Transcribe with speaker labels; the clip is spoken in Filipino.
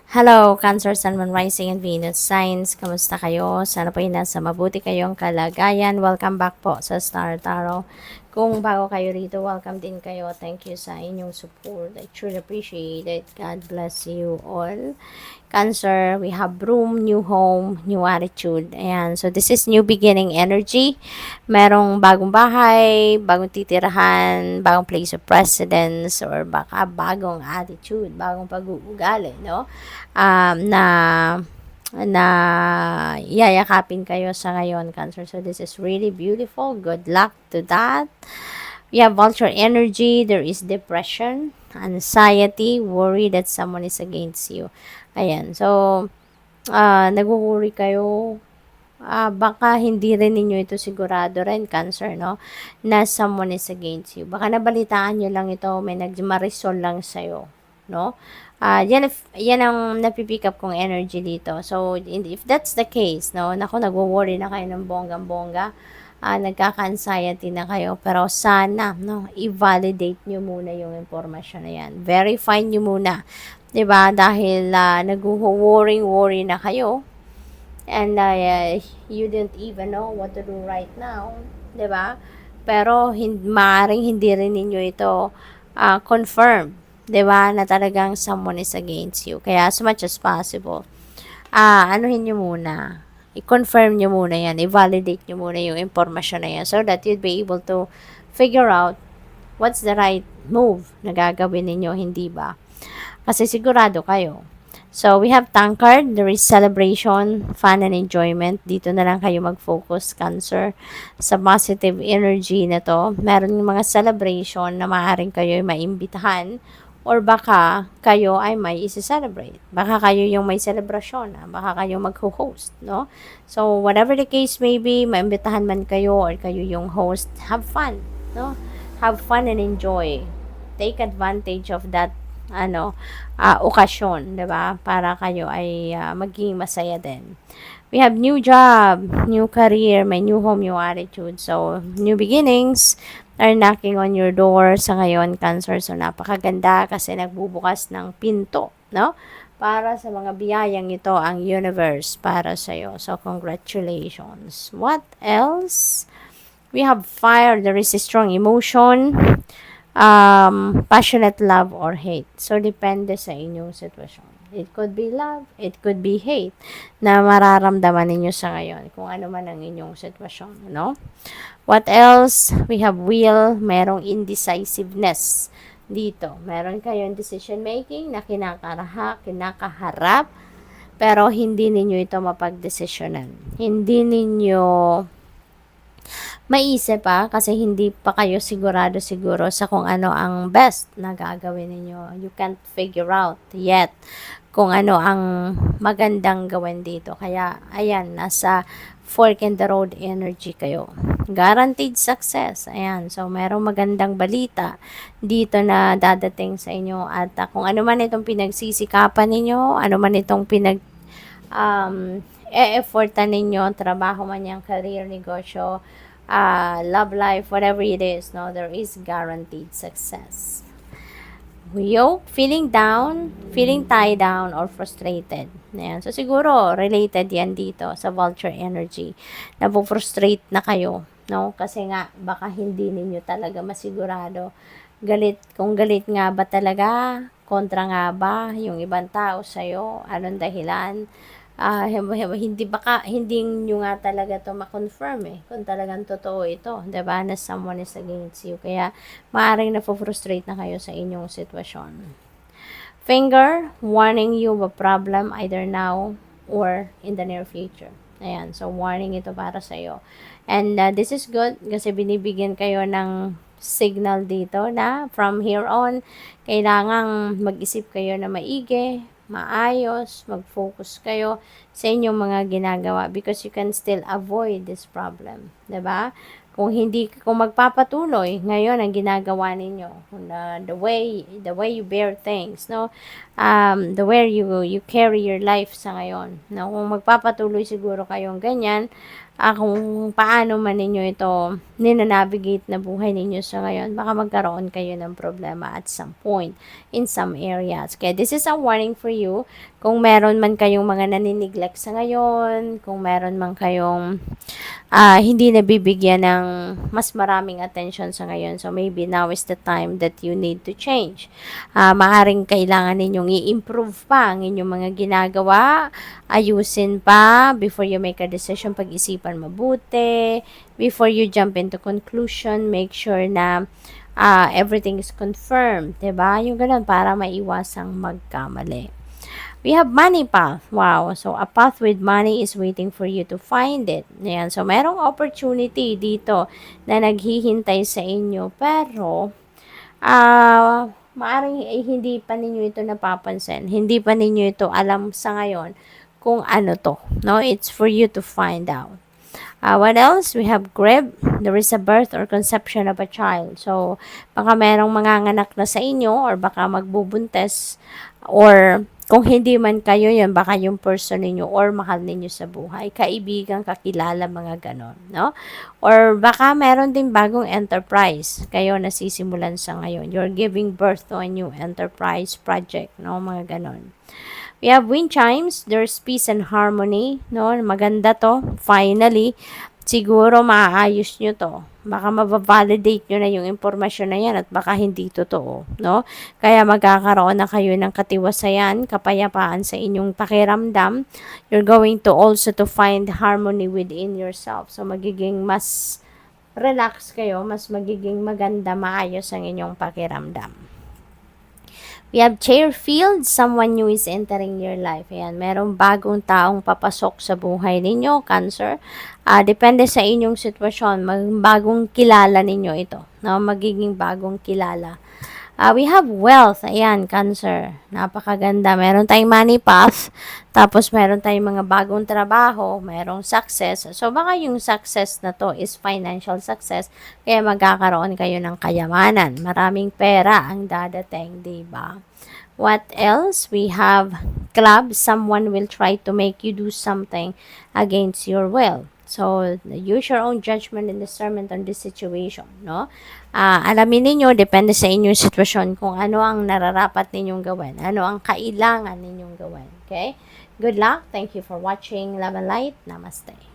Speaker 1: Hello, Cancer, Sun, Moon, Rising, and Venus Signs. Kamusta kayo? Sana po ay nasa mabuti kayong kalagayan. Welcome back po sa Star Tarot. Kung bago kayo rito, welcome din kayo. Thank you sa inyong support. I truly appreciate it. God bless you all. Cancer, we have room, new home, new attitude. Ayan. So, this is new beginning energy. Merong bagong bahay, bagong titirahan, bagong place of residence, or baka bagong attitude, bagong pag-uugali, no? Na na yayakapin kayo sa ngayon, Cancer. So, this is really beautiful. Good luck to that. We have vulture energy. There is depression, anxiety, worry that someone is against you. Ayan. So, nag-worry kayo. Baka hindi rin ninyo ito sigurado rin, Cancer, no? Na someone is against you. Baka nabalitaan nyo lang ito, may nagmarisol lang sa'yo, no? Yan ang napipick up kong energy dito. So, if that's the case, no? Naku, nagwo-worry na kayo ng bonggang-bongga. Nagkaka-anxiety na kayo. Pero sana, no? I-validate nyo muna yung impormasyon na yan. Verify nyo muna. 'Di ba? Dahil nag-worry na kayo and you didn't even know what to do right now, 'di ba? Pero maaring hindi rin ninyo ito confirm, 'di ba, na talagang someone is against you. Kaya as much as possible, anuhin nyo muna, i-confirm nyo muna yan, i-validate nyo muna yung impormasyon na yan so that you'd be able to figure out what's the right move na gagawin ninyo, hindi ba? Kasi sigurado kayo. So, we have tankard. There is celebration, fun, and enjoyment. Dito na lang kayo mag-focus, Cancer. Sa positive energy na to, meron yung mga celebration na maaaring kayo ay maimbitahan or baka kayo ay may isi-celebrate. Baka kayo yung may celebration, baka kayo mag-host, no? So, whatever the case may be, maimbitahan man kayo or kayo yung host, have fun, no? Have fun and enjoy. Take advantage of that okasyon, 'di ba? Para kayo ay maging masaya din. We have new job, new career, may new home, new attitude. So, new beginnings are knocking on your door sa ngayon, Cancer. So, napakaganda kasi nagbubukas ng pinto, no? Para sa mga biyayang ito ang universe para sa iyo. So, congratulations. What else? We have fire. There is a strong emotion, passionate love or hate. So, depende sa inyong sitwasyon. It could be love, it could be hate na mararamdaman ninyo sa ngayon kung ano man ang inyong sitwasyon, no? What else? We have will, merong indecisiveness dito. Meron kayong decision making na kinakaharap, pero hindi ninyo ito mapagdesisyonan. Hindi ninyo maisip kasi hindi pa kayo siguro sa kung ano ang best na gagawin ninyo. You can't figure out yet kung ano ang magandang gawin dito. Kaya, ayan, nasa fork in the road energy kayo. Guaranteed success. Ayan. So, merong magandang balita dito na dadating sa inyo. At kung ano man itong pinagsisikapan ninyo, ano man itong e-effortan ninyo, trabaho man yung career, negosyo, love life, whatever it is, no, there is guaranteed success. Yoke, feeling down, feeling tied down, or frustrated. Ayan. So, siguro, related yan dito sa vulture energy. Napo-frustrate na kayo, no? Kasi nga, baka hindi ninyo talaga masigurado. Kung galit nga ba talaga, kontra nga ba yung ibang tao sa'yo, anong dahilan? Hindi nyo nga talaga to ma-confirm kung talagang totoo ito, 'di ba, na someone is against you. Kaya maaaring na-frustrate na kayo sa inyong sitwasyon. Finger, warning you of a problem either now or in the near future. Ayan, so warning ito para sa iyo. And this is good kasi binibigyan kayo ng signal dito na from here on, kailangang mag-isip kayo na maigi, maayos, mag-focus kayo sa inyong mga ginagawa because you can still avoid this problem, 'di ba? Kung magpapatuloy ngayon ang ginagawa ninyo, the way you bear things, no? The way you carry your life sa ngayon. No, kung magpapatuloy siguro kayong ganyan, kung paano man ninyo ito ninanavigate na buhay ninyo sa ngayon, baka magkaroon kayo ng problema at some point in some areas. Kaya this is a warning for you. Kung meron man kayong mga naniniglect sa ngayon, kung meron man kayong hindi nabibigyan ng mas maraming attention sa ngayon. So, maybe now is the time that you need to change. Maaring kailangan ninyong i-improve pa ang inyong mga ginagawa, ayusin pa before you make a decision, pag-isipan mabuti, before you jump into conclusion, make sure na everything is confirmed, 'di ba? Yung ganun para maiwasang magkamali. We have money path. Wow. So, a path with money is waiting for you to find it. Ayan. So, merong opportunity dito na naghihintay sa inyo. Pero, maaring hindi pa ninyo ito napapansin. Hindi pa ninyo ito alam sa ngayon kung ano to. No? It's for you to find out. What else? We have grave. There is a birth or conception of a child. So, baka merong manganganak na sa inyo or baka magbubuntes or kung hindi man kayo yun, baka yung person ninyo or mahal ninyo sa buhay, kaibigan, kakilala, mga ganon, no? Or baka meron din bagong enterprise kayo nasisimulan sa ngayon. You're giving birth to a new enterprise project, no? Mga ganon. We have wind chimes. There's peace and harmony, no? Maganda to. Finally, siguro maaayos nyo to. Baka mababalidate nyo na yung impormasyon na yan at baka hindi totoo, no? Kaya magkakaroon na kayo ng katiwasayan, kapayapaan sa inyong pakiramdam. You're going to also to find harmony within yourself. So, magiging mas relax kayo, mas magiging maganda, maayos ang inyong pakiramdam. We have Chairfield, someone new is entering your life. Ayan, merong bagong taong papasok sa buhay ninyo, Cancer. Depende sa inyong sitwasyon, bagong kilala ninyo ito. No? Magiging bagong kilala. We have wealth. Ayan, Cancer. Napakaganda. Meron tayong money path. Tapos, meron tayong mga bagong trabaho. Merong success. So, baka yung success na to is financial success. Kaya magkakaroon kayo ng kayamanan. Maraming pera ang dadating, diba? What else? We have club. Someone will try to make you do something against your will. So, use your own judgment and discernment on this situation, no? Alamin ninyo, depende sa inyong sitwasyon, kung ano ang nararapat ninyong gawin, ano ang kailangan ninyong gawin, okay? Good luck. Thank you for watching. Love and light. Namaste.